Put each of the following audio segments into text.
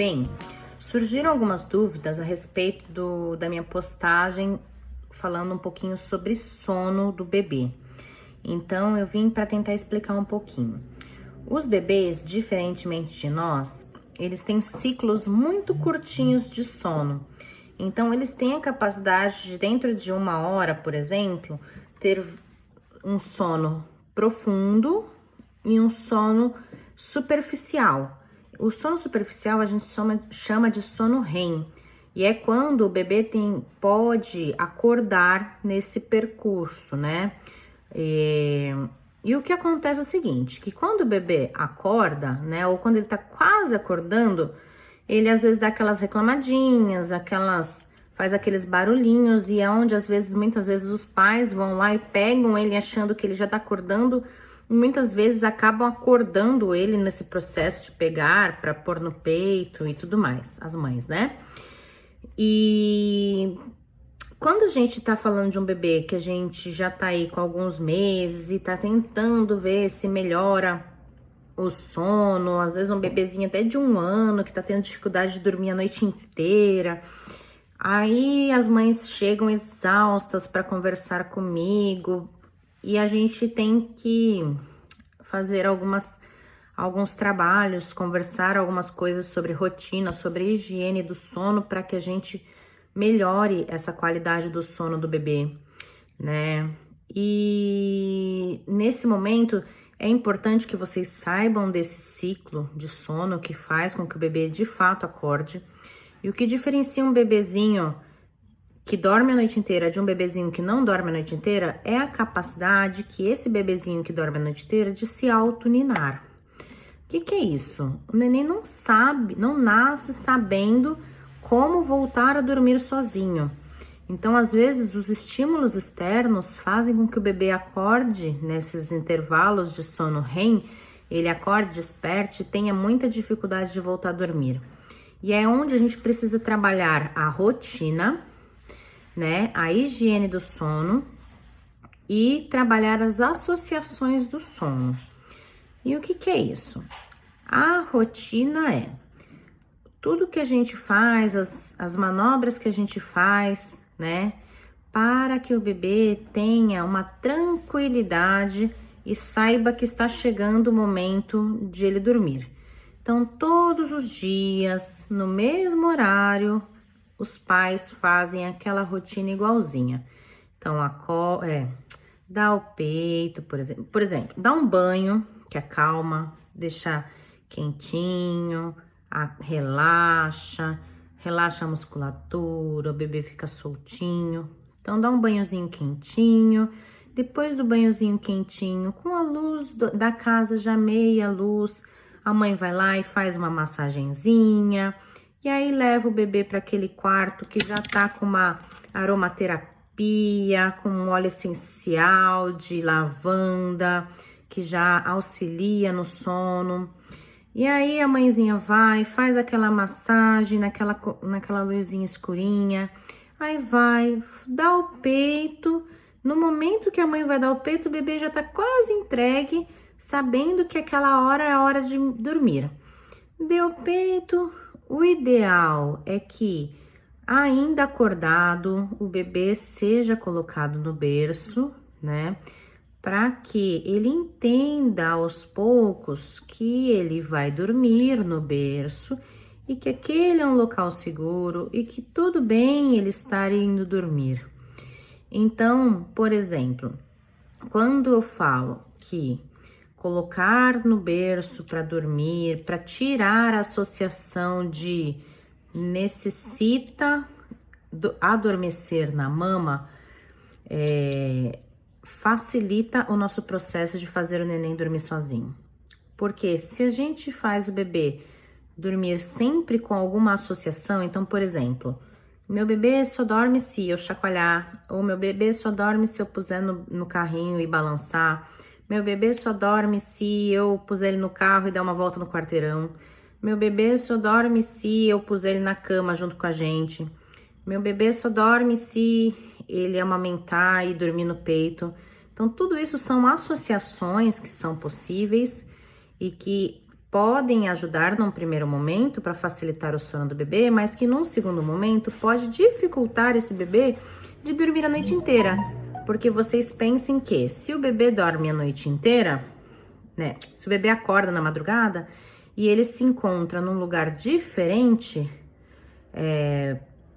Bem, surgiram algumas dúvidas a respeito da minha postagem falando um pouquinho sobre sono do bebê. Então, eu vim para tentar explicar um pouquinho. Os bebês, diferentemente de nós, eles têm ciclos muito curtinhos de sono. Então, eles têm a capacidade de, dentro de 1 hora, por exemplo, ter um sono profundo e um sono superficial. O sono superficial a gente chama de sono REM, e é quando o bebê pode acordar nesse percurso, né? E o que acontece é o seguinte, que quando o bebê acorda, né, ou quando ele tá quase acordando, ele às vezes dá aquelas reclamadinhas, faz aqueles barulhinhos, e é onde muitas vezes os pais vão lá e pegam ele achando que ele já tá acordando, e muitas vezes acabam acordando ele nesse processo de pegar para pôr no peito e tudo mais, as mães, né? E quando a gente tá falando de um bebê que a gente já tá aí com alguns meses e tá tentando ver se melhora o sono, às vezes um bebezinho até de 1 ano que tá tendo dificuldade de dormir a noite inteira, aí as mães chegam exaustas para conversar comigo e a gente tem que fazer alguns trabalhos, conversar algumas coisas sobre rotina, sobre higiene do sono, para que a gente melhore essa qualidade do sono do bebê, né? E nesse momento é importante que vocês saibam desse ciclo de sono que faz com que o bebê de fato acorde. E o que diferencia um bebezinho que dorme a noite inteira de um bebezinho que não dorme a noite inteira é a capacidade que esse bebezinho que dorme a noite inteira de se autoninar. O que é isso? O neném não nasce sabendo como voltar a dormir sozinho. Então, às vezes, os estímulos externos fazem com que o bebê acorde nesses intervalos de sono REM, ele acorde, desperte e tenha muita dificuldade de voltar a dormir. E é onde a gente precisa trabalhar a rotina, né, a higiene do sono e trabalhar as associações do sono. E o que é isso? A rotina é tudo que a gente faz, as manobras que a gente faz, né, para que o bebê tenha uma tranquilidade e saiba que está chegando o momento de ele dormir. Então, todos os dias, no mesmo horário, os pais fazem aquela rotina igualzinha. Então, dá o peito, por exemplo, dá um banho, que acalma, deixa quentinho, relaxa a musculatura, o bebê fica soltinho. Então, dá um banhozinho quentinho. Depois do banhozinho quentinho, com a luz da casa já meia luz, a mãe vai lá e faz uma massagenzinha. E aí leva o bebê para aquele quarto que já tá com uma aromaterapia, com um óleo essencial de lavanda, que já auxilia no sono. E aí a mãezinha vai, faz aquela massagem naquela luzinha escurinha, aí vai, dá o peito. No momento que a mãe vai dar o peito, o bebê já tá quase entregue, sabendo que aquela hora é a hora de dormir. Deu o peito, o ideal é que, ainda acordado, o bebê seja colocado no berço, né? Para que ele entenda aos poucos que ele vai dormir no berço e que aquele é um local seguro e que tudo bem ele estar indo dormir. Então, por exemplo, quando eu falo que colocar no berço para dormir, para tirar a associação de necessita adormecer na mama, facilita o nosso processo de fazer o neném dormir sozinho. Porque se a gente faz o bebê dormir sempre com alguma associação, então, por exemplo, meu bebê só dorme se eu chacoalhar, ou meu bebê só dorme se eu puser no carrinho e balançar, meu bebê só dorme se eu puser ele no carro e dar uma volta no quarteirão, meu bebê só dorme se eu puser ele na cama junto com a gente, meu bebê só dorme se ele amamentar e dormir no peito. Então, tudo isso são associações que são possíveis e que podem ajudar num primeiro momento para facilitar o sono do bebê, mas que num segundo momento pode dificultar esse bebê de dormir a noite inteira. Porque vocês pensem que se o bebê dorme a noite inteira, né? Se o bebê acorda na madrugada e ele se encontra num lugar diferente,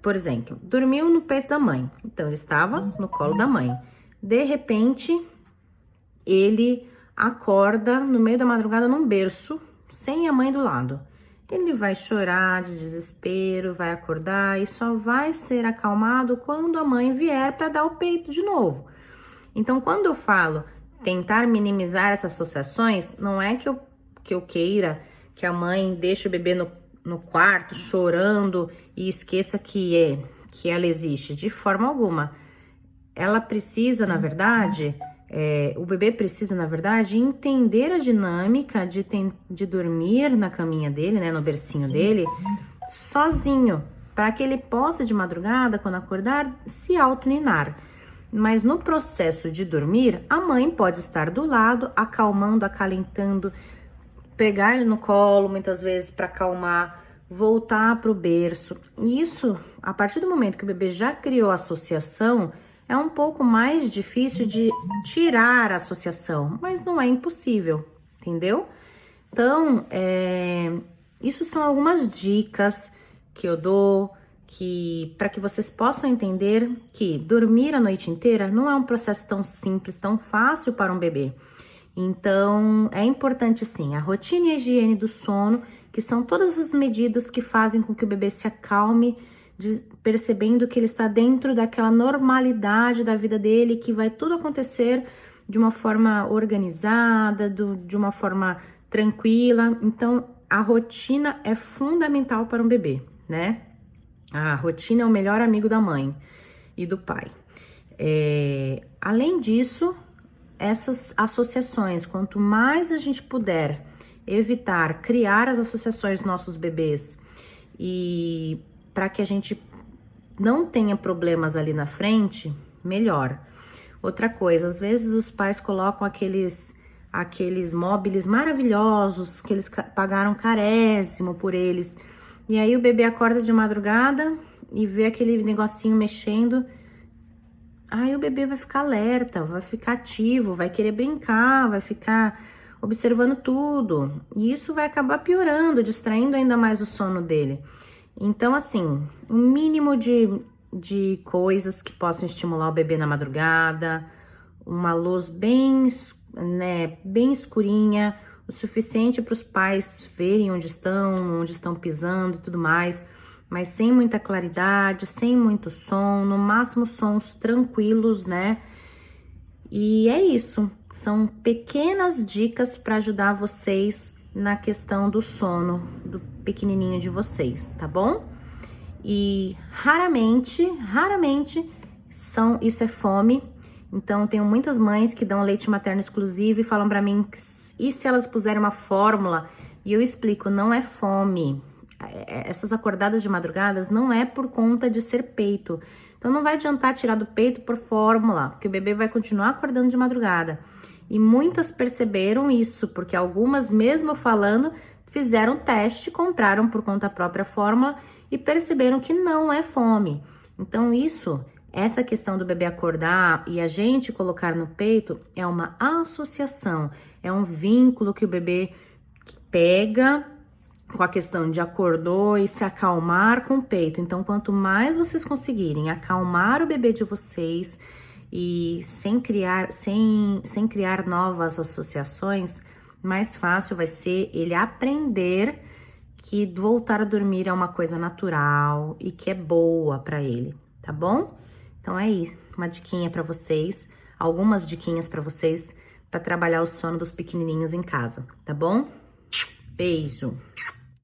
por exemplo, dormiu no peito da mãe, então ele estava no colo da mãe. De repente, ele acorda no meio da madrugada num berço, sem a mãe do lado. Ele vai chorar de desespero, vai acordar e só vai ser acalmado quando a mãe vier para dar o peito de novo. Então, quando eu falo tentar minimizar essas associações, não é que eu queira que a mãe deixe o bebê no quarto chorando e esqueça que ela existe, de forma alguma. Ela precisa, na verdade, o bebê precisa, na verdade, entender a dinâmica de dormir na caminha dele, né, no bercinho dele, sozinho, para que ele possa, de madrugada, quando acordar, se autoninar. Mas no processo de dormir, a mãe pode estar do lado, acalmando, acalentando, pegar ele no colo, muitas vezes, para acalmar, voltar para o berço. E isso, a partir do momento que o bebê já criou a associação, é um pouco mais difícil de tirar a associação, mas não é impossível, entendeu? Então, isso são algumas dicas que eu dou para que vocês possam entender que dormir a noite inteira não é um processo tão simples, tão fácil para um bebê. Então, é importante sim a rotina e a higiene do sono, que são todas as medidas que fazem com que o bebê se acalme, percebendo que ele está dentro daquela normalidade da vida dele, que vai tudo acontecer de uma forma organizada, de uma forma tranquila. Então, a rotina é fundamental para um bebê, né? A rotina é o melhor amigo da mãe e do pai. Além disso, essas associações, quanto mais a gente puder evitar criar as associações dos nossos bebês e para que a gente não tenha problemas ali na frente, melhor. Outra coisa, às vezes os pais colocam aqueles móveis maravilhosos que eles pagaram carésimo por eles. E aí o bebê acorda de madrugada e vê aquele negocinho mexendo. Aí o bebê vai ficar alerta, vai ficar ativo, vai querer brincar, vai ficar observando tudo. E isso vai acabar piorando, distraindo ainda mais o sono dele. Então, assim, um mínimo de coisas que possam estimular o bebê na madrugada, uma luz bem escurinha, o suficiente para os pais verem onde estão pisando e tudo mais, mas sem muita claridade, sem muito som, no máximo sons tranquilos, né? E é isso, são pequenas dicas para ajudar vocês na questão do sono do pequenininho de vocês, tá bom? E raramente isso é fome. Então, tenho muitas mães que dão leite materno exclusivo e falam pra mim, e se elas puserem uma fórmula? E eu explico, não é fome. Essas acordadas de madrugadas não é por conta de ser peito. Então, não vai adiantar tirar do peito por fórmula, porque o bebê vai continuar acordando de madrugada. E muitas perceberam isso, porque algumas, mesmo falando, fizeram teste, compraram por conta própria a fórmula e perceberam que não é fome. Então, essa questão do bebê acordar e a gente colocar no peito é uma associação, é um vínculo que o bebê pega com a questão de acordou e se acalmar com o peito. Então, quanto mais vocês conseguirem acalmar o bebê de vocês e sem criar novas associações, mais fácil vai ser ele aprender que voltar a dormir é uma coisa natural e que é boa para ele, tá bom? Então é isso, uma diquinha para vocês, algumas diquinhas para vocês para trabalhar o sono dos pequenininhos em casa, tá bom? Beijo!